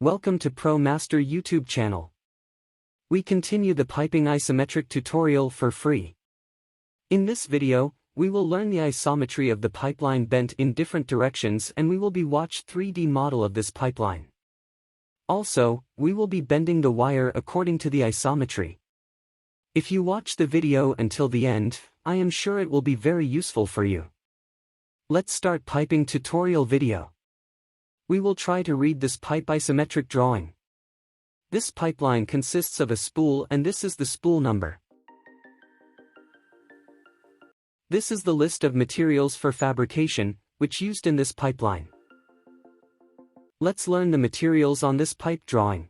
Welcome to Pro Master YouTube channel. We continue the piping isometric tutorial for free. In this video, we will learn the isometry of the pipeline bent in different directions and we will be watch 3D model of this pipeline. Also, we will be bending the wire according to the isometry. If you watch the video until the end, I am sure it will be very useful for you. Let's start piping tutorial video. We will try to read this pipe isometric drawing. This pipeline consists of a spool and this is the spool number. This is the list of materials for fabrication, which used in this pipeline. Let's learn the materials on this pipe drawing.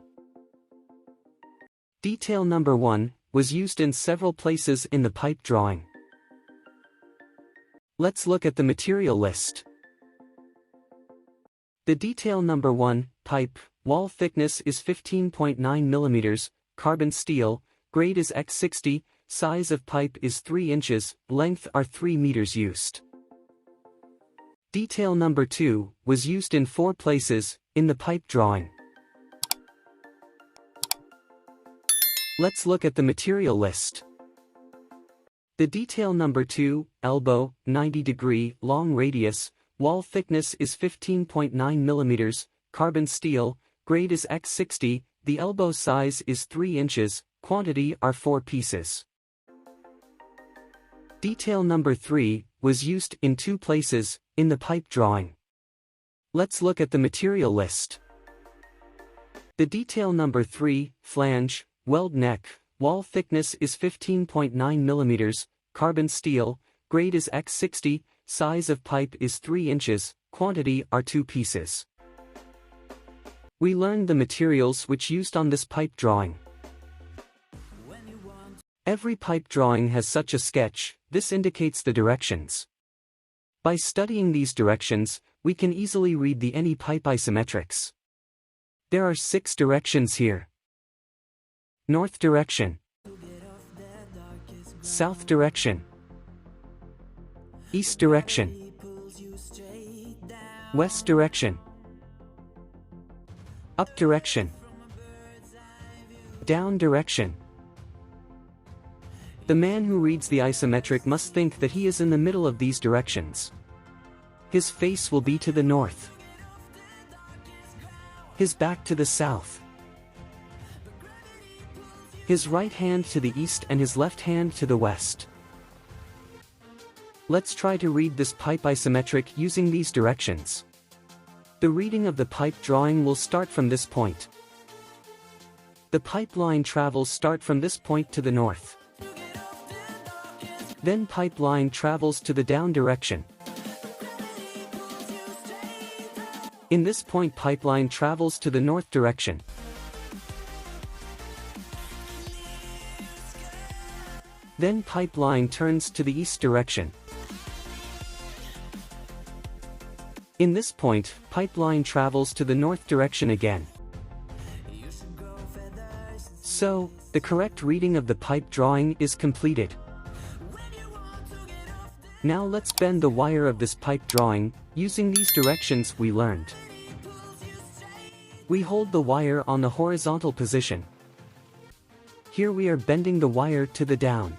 Detail number 1 was used in several places in the pipe drawing. Let's look at the material list. The detail number 1, pipe, wall thickness is 15.9 mm, carbon steel, grade is X60, size of pipe is 3 inches, length are 3 meters used. Detail number 2 was used in 4 places in the pipe drawing. Let's look at the material list. The detail number 2, elbow, 90-degree, long radius, wall thickness is 15.9 mm, carbon steel, grade is X60, the elbow size is 3 inches, quantity are 4 pieces. Detail number 3 was used in 2 places in the pipe drawing. Let's look at the material list. The detail number 3, flange, weld neck, wall thickness is 15.9 mm, carbon steel, grade is X60, size of pipe is 3 inches, quantity are 2 pieces. We learned the materials which used on this pipe drawing. Every pipe drawing has such a sketch, this indicates the directions. By studying these directions, we can easily read the any pipe isometrics. There are 6 directions here. North direction, south direction, east direction, west direction, up direction, down direction. The man who reads the isometric must think that he is in the middle of these directions. His face will be to the north, his back to the south, his right hand to the east and his left hand to the west. Let's try to read this pipe isometric using these directions. The reading of the pipe drawing will start from this point. The pipeline travels start from this point to the north. Then pipeline travels to the down direction. In this point pipeline travels to the north direction. Then pipeline turns to the east direction. In this point, pipeline travels to the north direction again. So, the correct reading of the pipe drawing is completed. Now let's bend the wire of this pipe drawing, using these directions we learned. We hold the wire on the horizontal position. Here we are bending the wire to the down.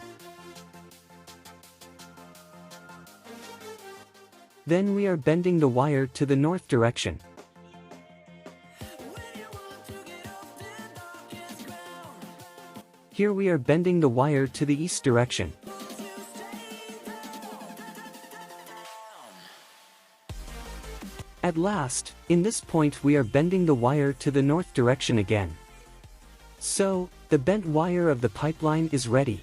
Then we are bending the wire to the north direction. Here we are bending the wire to the east direction. At last, in this point we are bending the wire to the north direction again. So, the bent wire of the pipeline is ready.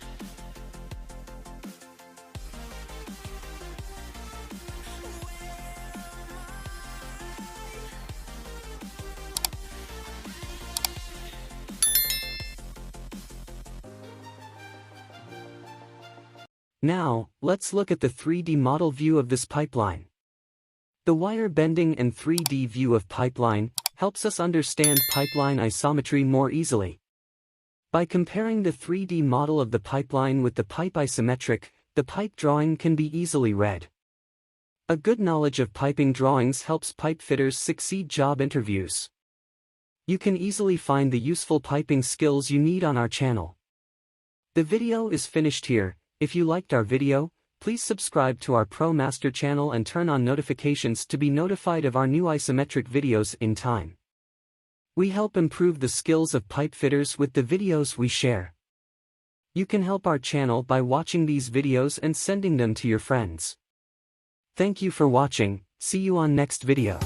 Now, let's look at the 3D model view of this pipeline. The wire bending and 3D view of pipeline helps us understand pipeline isometry more easily. By comparing the 3D model of the pipeline with the pipe isometric, the pipe drawing can be easily read. A good knowledge of piping drawings helps pipe fitters succeed job interviews. You can easily find the useful piping skills you need on our channel. The video is finished here. If you liked our video, please subscribe to our Pro Master channel and turn on notifications to be notified of our new isometric videos in time. We help improve the skills of pipe fitters with the videos we share. You can help our channel by watching these videos and sending them to your friends. Thank you for watching. See you on next video.